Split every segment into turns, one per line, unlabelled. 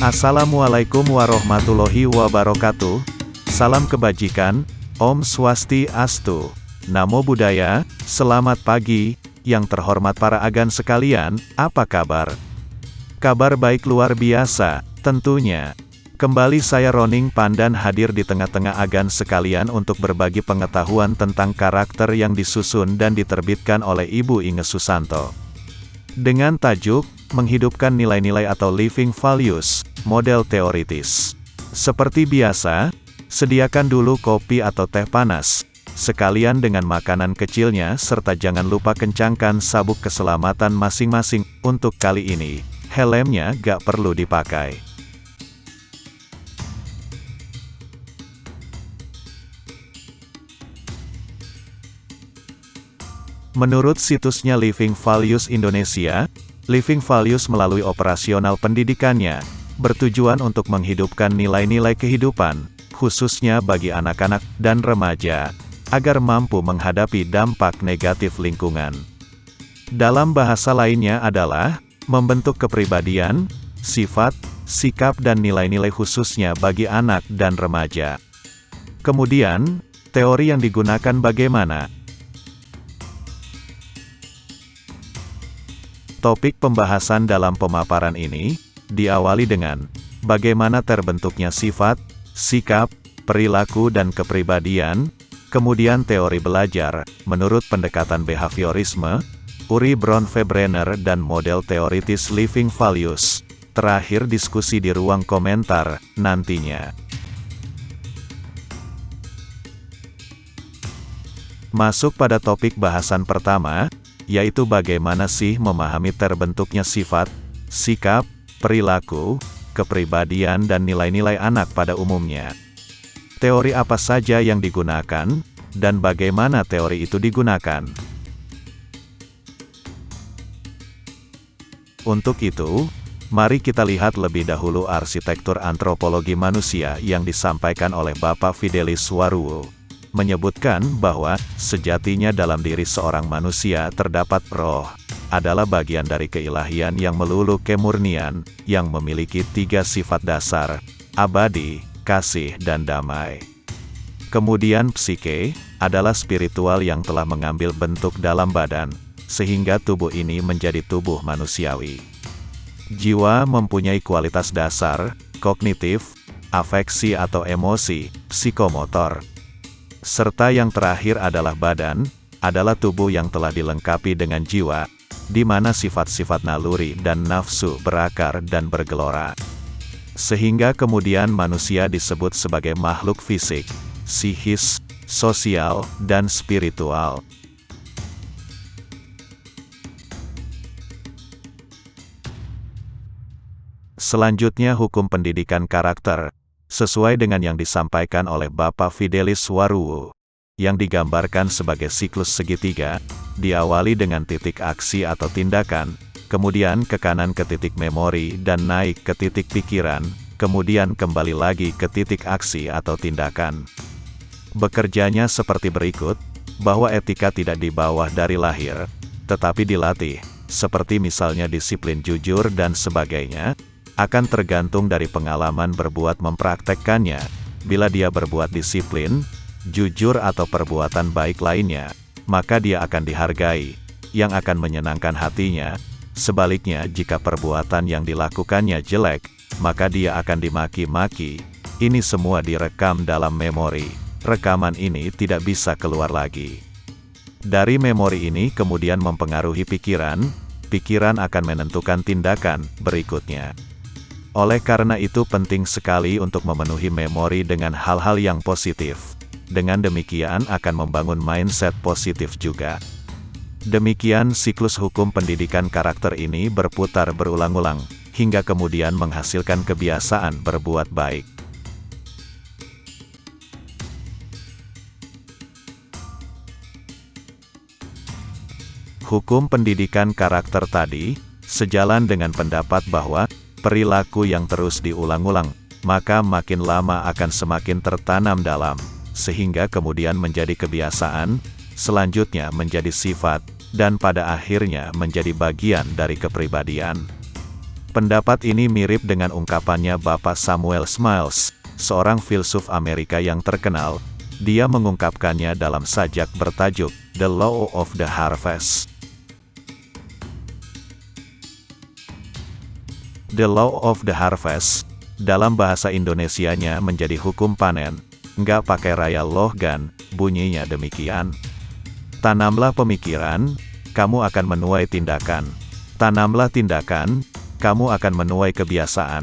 Assalamualaikum warahmatullahi wabarakatuh. Salam kebajikan, Om Swastiastu. Namo Buddhaya, selamat pagi, yang terhormat para agan sekalian, apa kabar? Kabar baik luar biasa, tentunya. Kembali saya Roning Pandan hadir di tengah-tengah agan sekalian untuk berbagi pengetahuan tentang karakter yang disusun dan diterbitkan oleh Ibu Inge Susanto. Dengan tajuk, menghidupkan nilai-nilai atau living values, model teoritis. Seperti biasa, sediakan dulu kopi atau teh panas, sekalian dengan makanan kecilnya serta jangan lupa kencangkan sabuk keselamatan masing-masing. Untuk kali ini, helmnya gak perlu dipakai. Menurut situsnya Living Values Indonesia, Living Values melalui operasional pendidikannya, bertujuan untuk menghidupkan nilai-nilai kehidupan, khususnya bagi anak-anak dan remaja, agar mampu menghadapi dampak negatif lingkungan. Dalam bahasa lainnya adalah, membentuk kepribadian, sifat, sikap dan nilai-nilai khususnya bagi anak dan remaja. Kemudian, teori yang digunakan bagaimana? Topik pembahasan dalam pemaparan ini, diawali dengan, bagaimana terbentuknya sifat, sikap, perilaku dan kepribadian, kemudian teori belajar, menurut pendekatan behaviorisme, Uri Bronfenbrenner dan model teoritis living values, terakhir diskusi di ruang komentar, nantinya. Masuk pada topik bahasan pertama, yaitu bagaimana sih memahami terbentuknya sifat, sikap, perilaku, kepribadian dan nilai-nilai anak pada umumnya. Teori apa saja yang digunakan, dan bagaimana teori itu digunakan. Untuk itu, mari kita lihat lebih dahulu arsitektur antropologi manusia yang disampaikan oleh Bapak Fidelis Waruwo. Menyebutkan bahwa, sejatinya dalam diri seorang manusia terdapat roh, adalah bagian dari keilahian yang melulu kemurnian, yang memiliki 3 sifat dasar, abadi, kasih dan damai. Kemudian psike, adalah spiritual yang telah mengambil bentuk dalam badan, sehingga tubuh ini menjadi tubuh manusiawi. Jiwa mempunyai kualitas dasar, kognitif, afeksi atau emosi, psikomotor. Serta yang terakhir adalah badan, adalah tubuh yang telah dilengkapi dengan jiwa, di mana sifat-sifat naluri dan nafsu berakar dan bergelora. Sehingga kemudian manusia disebut sebagai makhluk fisik, psikis, sosial, dan spiritual. Selanjutnya hukum pendidikan karakter, sesuai dengan yang disampaikan oleh Bapak Fidelis Waruwo, yang digambarkan sebagai siklus segitiga, diawali dengan titik aksi atau tindakan, kemudian ke kanan ke titik memori dan naik ke titik pikiran, kemudian kembali lagi ke titik aksi atau tindakan. Bekerjanya seperti berikut, bahwa etika tidak dibawa dari lahir, tetapi dilatih, seperti misalnya disiplin jujur dan sebagainya, akan tergantung dari pengalaman berbuat mempraktekkannya. Bila dia berbuat disiplin, jujur atau perbuatan baik lainnya, maka dia akan dihargai, yang akan menyenangkan hatinya. Sebaliknya jika perbuatan yang dilakukannya jelek, maka dia akan dimaki-maki. Ini semua direkam dalam memori. Rekaman ini tidak bisa keluar lagi. Dari memori ini kemudian mempengaruhi pikiran, pikiran akan menentukan tindakan berikutnya. Oleh karena itu penting sekali untuk memenuhi memori dengan hal-hal yang positif. Dengan demikian akan membangun mindset positif juga. Demikian siklus hukum pendidikan karakter ini berputar berulang-ulang, hingga kemudian menghasilkan kebiasaan berbuat baik. Hukum pendidikan karakter tadi, sejalan dengan pendapat bahwa, perilaku yang terus diulang-ulang, maka makin lama akan semakin tertanam dalam, sehingga kemudian menjadi kebiasaan, selanjutnya menjadi sifat, dan pada akhirnya menjadi bagian dari kepribadian. Pendapat ini mirip dengan ungkapannya Bapak Samuel Smiles, seorang filsuf Amerika yang terkenal. Dia mengungkapkannya dalam sajak bertajuk The Law of the Harvest. The Law of the Harvest, dalam bahasa Indonesianya menjadi hukum panen, nggak pakai raya lohgan, bunyinya demikian. Tanamlah pemikiran, kamu akan menuai tindakan. Tanamlah tindakan, kamu akan menuai kebiasaan.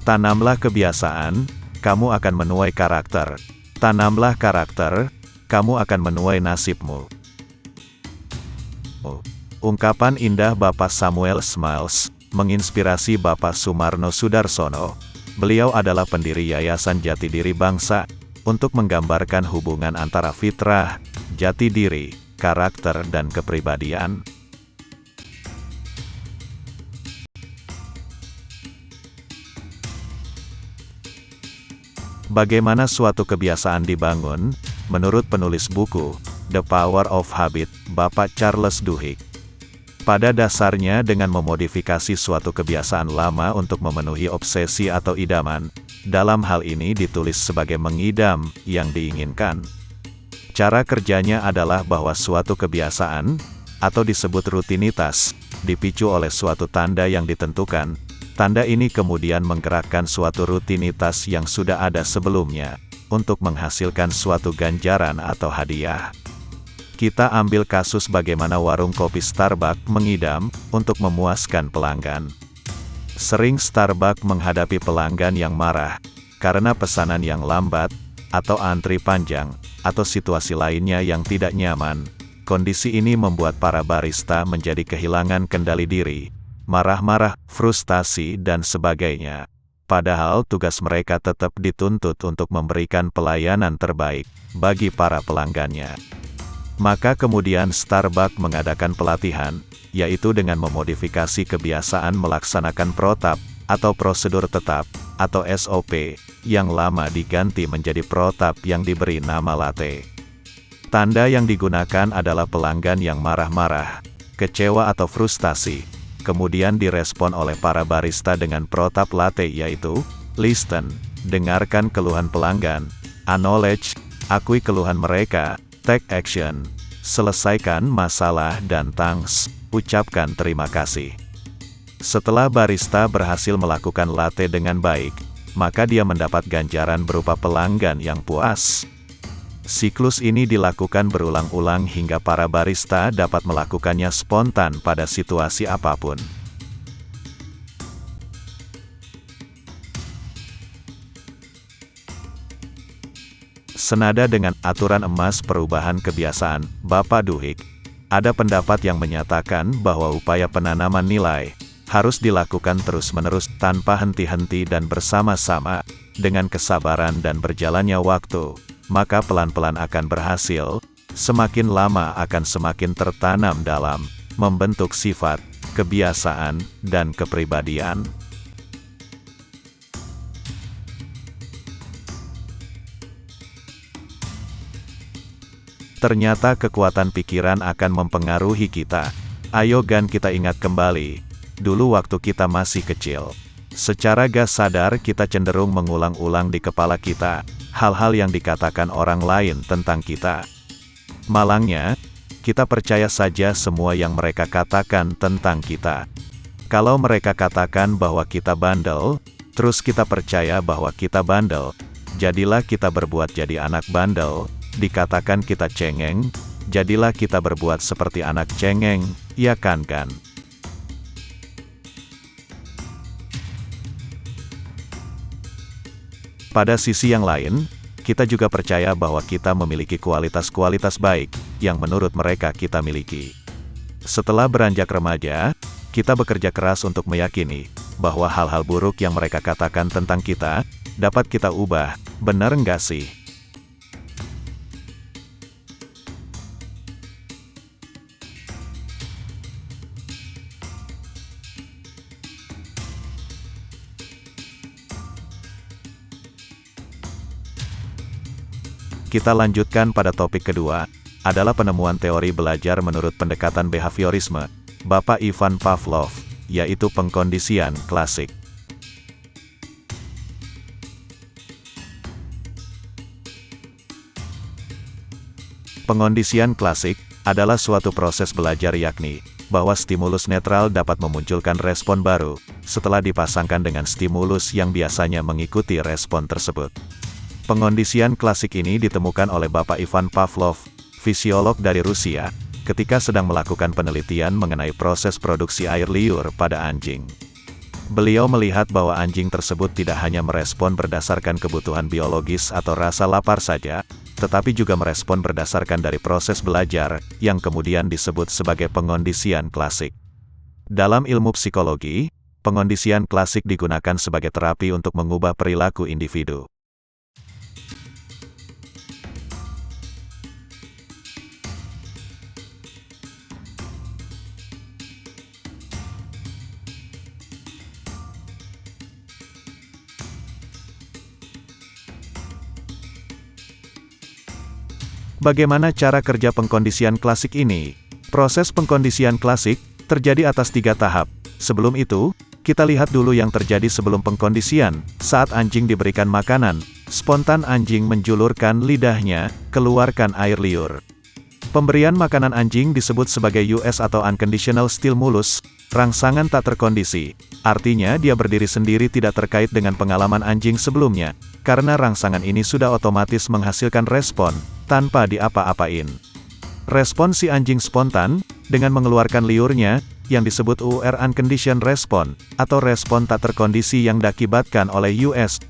Tanamlah kebiasaan, kamu akan menuai karakter. Tanamlah karakter, kamu akan menuai nasibmu. Ungkapan indah Bapak Samuel Smiles menginspirasi Bapak Sumarno Sudarsono. Beliau adalah pendiri Yayasan Jati Diri Bangsa, untuk menggambarkan hubungan antara fitrah, jati diri, karakter dan kepribadian. Bagaimana suatu kebiasaan dibangun? Menurut penulis buku The Power of Habit, Bapak Charles Duhigg. Pada dasarnya dengan memodifikasi suatu kebiasaan lama untuk memenuhi obsesi atau idaman, dalam hal ini ditulis sebagai mengidam yang diinginkan. Cara kerjanya adalah bahwa suatu kebiasaan, atau disebut rutinitas, dipicu oleh suatu tanda yang ditentukan. Tanda ini kemudian menggerakkan suatu rutinitas yang sudah ada sebelumnya, untuk menghasilkan suatu ganjaran atau hadiah. Kita ambil kasus bagaimana warung kopi Starbucks mengidam, untuk memuaskan pelanggan. Sering Starbucks menghadapi pelanggan yang marah, karena pesanan yang lambat, atau antri panjang, atau situasi lainnya yang tidak nyaman. Kondisi ini membuat para barista menjadi kehilangan kendali diri. Marah-marah, frustasi, dan sebagainya. Padahal tugas mereka tetap dituntut untuk memberikan pelayanan terbaik bagi para pelanggannya. Maka kemudian Starbucks mengadakan pelatihan, yaitu dengan memodifikasi kebiasaan melaksanakan protap, atau prosedur tetap, atau SOP, yang lama diganti menjadi protap yang diberi nama latte. Tanda yang digunakan adalah pelanggan yang marah-marah, kecewa atau frustasi. Kemudian direspon oleh para barista dengan protap latte yaitu, listen, dengarkan keluhan pelanggan, acknowledge, akui keluhan mereka, take action, selesaikan masalah dan thanks, ucapkan terima kasih. Setelah barista berhasil melakukan latte dengan baik, maka dia mendapat ganjaran berupa pelanggan yang puas. Siklus ini dilakukan berulang-ulang hingga para barista dapat melakukannya spontan pada situasi apapun. Senada dengan aturan emas perubahan kebiasaan, Bapak Duhigg, ada pendapat yang menyatakan bahwa upaya penanaman nilai harus dilakukan terus-menerus tanpa henti-henti dan bersama-sama, dengan kesabaran dan berjalannya waktu. Maka pelan-pelan akan berhasil, semakin lama akan semakin tertanam dalam membentuk sifat, kebiasaan, dan kepribadian. Ternyata kekuatan pikiran akan mempengaruhi kita. Ayo kita ingat kembali, dulu waktu kita masih kecil. Secara gak sadar kita cenderung mengulang-ulang di kepala kita hal-hal yang dikatakan orang lain tentang kita. Malangnya, kita percaya saja semua yang mereka katakan tentang kita. Kalau mereka katakan bahwa kita bandel, terus kita percaya bahwa kita bandel, jadilah kita berbuat jadi anak bandel. Dikatakan kita cengeng, jadilah kita berbuat seperti anak cengeng, ya kan? Pada sisi yang lain, kita juga percaya bahwa kita memiliki kualitas-kualitas baik, yang menurut mereka kita miliki. Setelah beranjak remaja, kita bekerja keras untuk meyakini, bahwa hal-hal buruk yang mereka katakan tentang kita, dapat kita ubah, benar nggak sih? Kita lanjutkan pada topik kedua, adalah penemuan teori belajar menurut pendekatan behaviorisme, Bapak Ivan Pavlov. yaitu pengkondisian klasik. Pengkondisian klasik adalah suatu proses belajar yakni bahwa stimulus netral dapat memunculkan respon baru setelah dipasangkan dengan stimulus yang biasanya mengikuti respon tersebut. Pengkondisian klasik ini ditemukan oleh Bapak Ivan Pavlov, fisiolog dari Rusia, ketika sedang melakukan penelitian mengenai proses produksi air liur pada anjing. Beliau melihat bahwa anjing tersebut tidak hanya merespon berdasarkan kebutuhan biologis atau rasa lapar saja, tetapi juga merespon berdasarkan dari proses belajar, yang kemudian disebut sebagai pengkondisian klasik. Dalam ilmu psikologi, pengkondisian klasik digunakan sebagai terapi untuk mengubah perilaku individu. Bagaimana cara kerja pengkondisian klasik ini? Proses pengkondisian klasik terjadi atas 3 tahap. Sebelum itu, kita lihat dulu yang terjadi sebelum pengkondisian. Saat anjing diberikan makanan, spontan anjing menjulurkan lidahnya, keluarkan air liur. Pemberian makanan anjing disebut sebagai US atau unconditional stimulus, rangsangan tak terkondisi. Artinya dia berdiri sendiri tidak terkait dengan pengalaman anjing sebelumnya, karena rangsangan ini sudah otomatis menghasilkan respon, tanpa diapa-apain. Respon si anjing spontan, dengan mengeluarkan liurnya, yang disebut UR unconditioned response, atau respon tak terkondisi yang diakibatkan oleh US.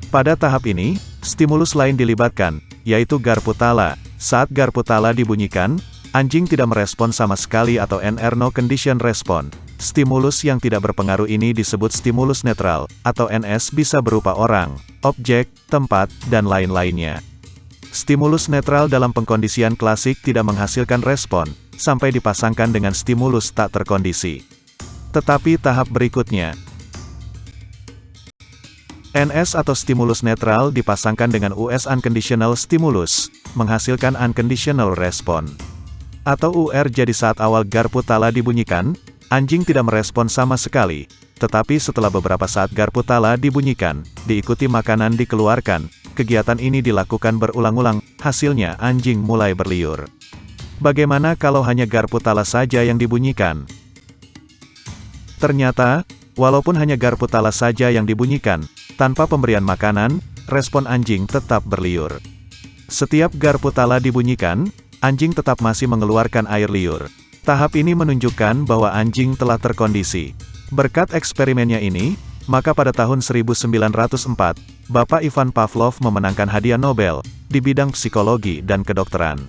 Pada tahap ini, stimulus lain dilibatkan, yaitu garpu tala. Saat garpu tala dibunyikan, anjing tidak merespon sama sekali atau NR no condition response. Stimulus yang tidak berpengaruh ini disebut stimulus netral, atau NS bisa berupa orang, objek, tempat, dan lain-lainnya. Stimulus netral dalam pengkondisian klasik tidak menghasilkan respon, sampai dipasangkan dengan stimulus tak terkondisi. Tetapi tahap berikutnya, NS atau stimulus netral dipasangkan dengan US unconditional stimulus, menghasilkan unconditional response. Atau UR jadi saat awal garpu tala dibunyikan, anjing tidak merespon sama sekali, tetapi setelah beberapa saat garpu tala dibunyikan, diikuti makanan dikeluarkan, kegiatan ini dilakukan berulang-ulang, hasilnya anjing mulai berliur. Bagaimana kalau hanya garpu tala saja yang dibunyikan? Ternyata, walaupun hanya garpu tala saja yang dibunyikan, tanpa pemberian makanan, respon anjing tetap berliur. Setiap garpu tala dibunyikan, anjing tetap masih mengeluarkan air liur. Tahap ini menunjukkan bahwa anjing telah terkondisi. Berkat eksperimennya ini, maka pada tahun 1904, Bapak Ivan Pavlov memenangkan hadiah Nobel di bidang psikologi dan kedokteran.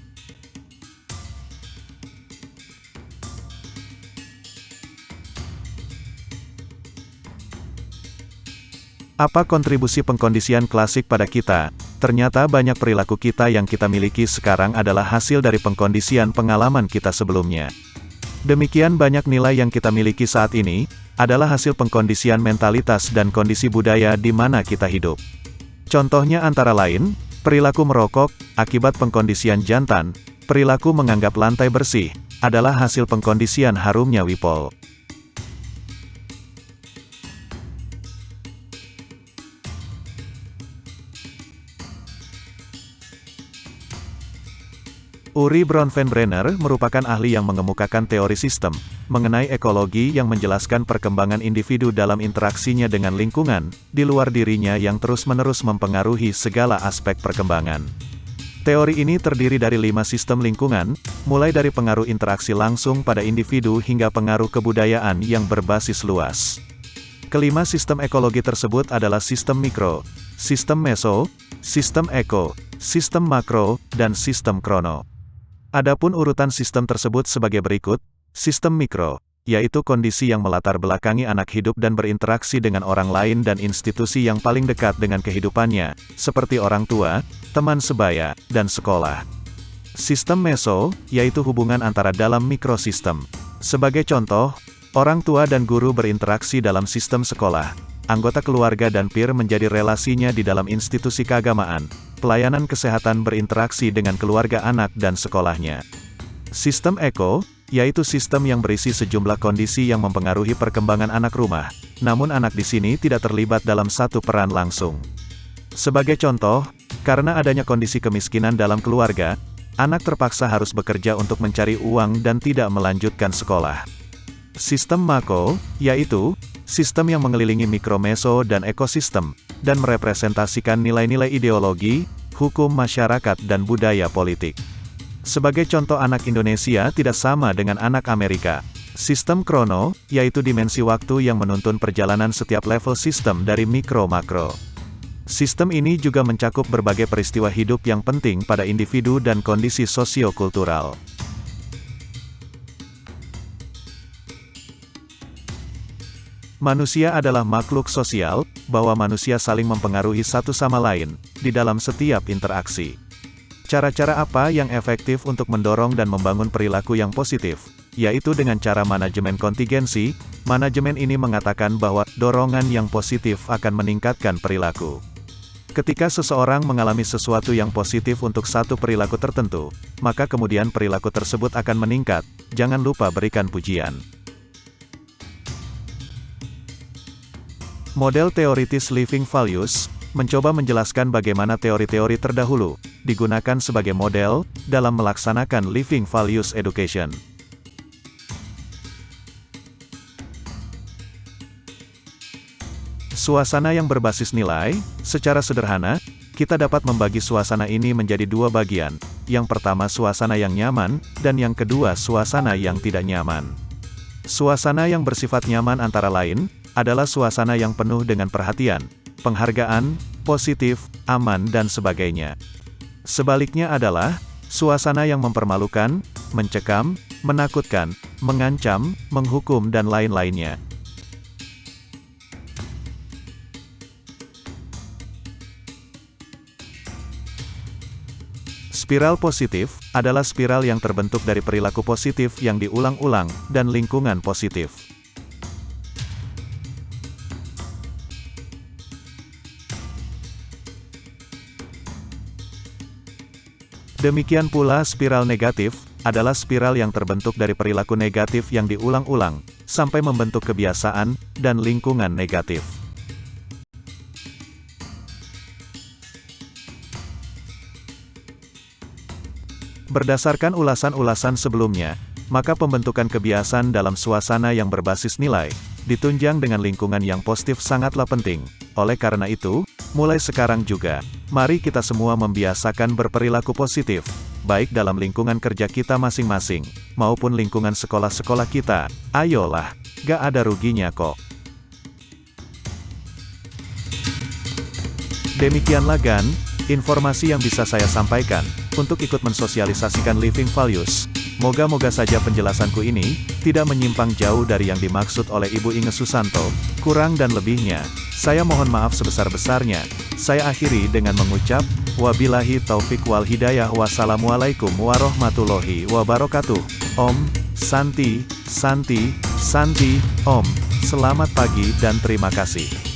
Apa kontribusi pengkondisian klasik pada kita? Ternyata banyak perilaku kita yang kita miliki sekarang adalah hasil dari pengkondisian pengalaman kita sebelumnya. Demikian banyak nilai yang kita miliki saat ini, adalah hasil pengkondisian mentalitas dan kondisi budaya di mana kita hidup. Contohnya antara lain, perilaku merokok, akibat pengkondisian jantan, perilaku menganggap lantai bersih, adalah hasil pengkondisian harumnya Wipol. Uri Bronfenbrenner merupakan ahli yang mengemukakan teori sistem mengenai ekologi yang menjelaskan perkembangan individu dalam interaksinya dengan lingkungan di luar dirinya yang terus-menerus mempengaruhi segala aspek perkembangan. Teori ini terdiri dari 5 sistem lingkungan, mulai dari pengaruh interaksi langsung pada individu hingga pengaruh kebudayaan yang berbasis luas. Kelima sistem ekologi tersebut adalah sistem mikro, sistem meso, sistem eko, sistem makro, dan sistem krono. Adapun urutan sistem tersebut sebagai berikut, sistem mikro, yaitu kondisi yang melatar belakangi anak hidup dan berinteraksi dengan orang lain dan institusi yang paling dekat dengan kehidupannya, seperti orang tua, teman sebaya, dan sekolah. Sistem meso, yaitu hubungan antara dalam mikrosistem. Sebagai contoh, orang tua dan guru berinteraksi dalam sistem sekolah. Anggota keluarga dan peer menjadi relasinya di dalam institusi keagamaan. Pelayanan kesehatan berinteraksi dengan keluarga anak dan sekolahnya. Sistem eko, yaitu sistem yang berisi sejumlah kondisi yang mempengaruhi perkembangan anak rumah. Namun anak di sini tidak terlibat dalam satu peran langsung. Sebagai contoh, karena adanya kondisi kemiskinan dalam keluarga, anak terpaksa harus bekerja untuk mencari uang dan tidak melanjutkan sekolah. Sistem makro, yaitu sistem yang mengelilingi mikro, meso, dan ekosistem, dan merepresentasikan nilai-nilai ideologi, hukum masyarakat dan budaya politik. Sebagai contoh, anak Indonesia tidak sama dengan anak Amerika. Sistem krono, yaitu dimensi waktu yang menuntun perjalanan setiap level sistem dari mikro-makro. Sistem ini juga mencakup berbagai peristiwa hidup yang penting pada individu dan kondisi sosio-kultural. Manusia adalah makhluk sosial, bahwa manusia saling mempengaruhi satu sama lain, di dalam setiap interaksi. Cara-cara apa yang efektif untuk mendorong dan membangun perilaku yang positif? Yaitu dengan cara manajemen kontingensi. Manajemen ini mengatakan bahwa dorongan yang positif akan meningkatkan perilaku. Ketika seseorang mengalami sesuatu yang positif untuk satu perilaku tertentu, maka kemudian perilaku tersebut akan meningkat. Jangan lupa berikan pujian. Model teoritis Living Values mencoba menjelaskan bagaimana teori-teori terdahulu digunakan sebagai model dalam melaksanakan Living Values Education. Suasana yang berbasis nilai. Secara sederhana, kita dapat membagi suasana ini menjadi dua bagian. Yang pertama suasana yang nyaman, dan yang kedua suasana yang tidak nyaman. Suasana yang bersifat nyaman antara lain, adalah suasana yang penuh dengan perhatian, penghargaan, positif, aman dan sebagainya. Sebaliknya adalah, suasana yang mempermalukan, mencekam, menakutkan, mengancam, menghukum dan lain-lainnya. Spiral positif, adalah spiral yang terbentuk dari perilaku positif yang diulang-ulang, dan lingkungan positif. Demikian pula spiral negatif, adalah spiral yang terbentuk dari perilaku negatif yang diulang-ulang, sampai membentuk kebiasaan, dan lingkungan negatif. Berdasarkan ulasan-ulasan sebelumnya, maka pembentukan kebiasaan dalam suasana yang berbasis nilai, ditunjang dengan lingkungan yang positif sangatlah penting. Oleh karena itu, mulai sekarang juga, mari kita semua membiasakan berperilaku positif, baik dalam lingkungan kerja kita masing-masing, maupun lingkungan sekolah-sekolah kita. Ayolah, gak ada ruginya kok. Demikianlah Gan, informasi yang bisa saya sampaikan, untuk ikut mensosialisasikan Living Values. Moga-moga saja penjelasanku ini, tidak menyimpang jauh dari yang dimaksud oleh Ibu Inge Susanto. Kurang dan lebihnya, saya mohon maaf sebesar-besarnya. Saya akhiri dengan mengucap, wabillahi taufik wal hidayah. Wassalamualaikum warahmatullahi wabarakatuh. Om, Santi, Santi, Santi, Om. Selamat pagi dan terima kasih.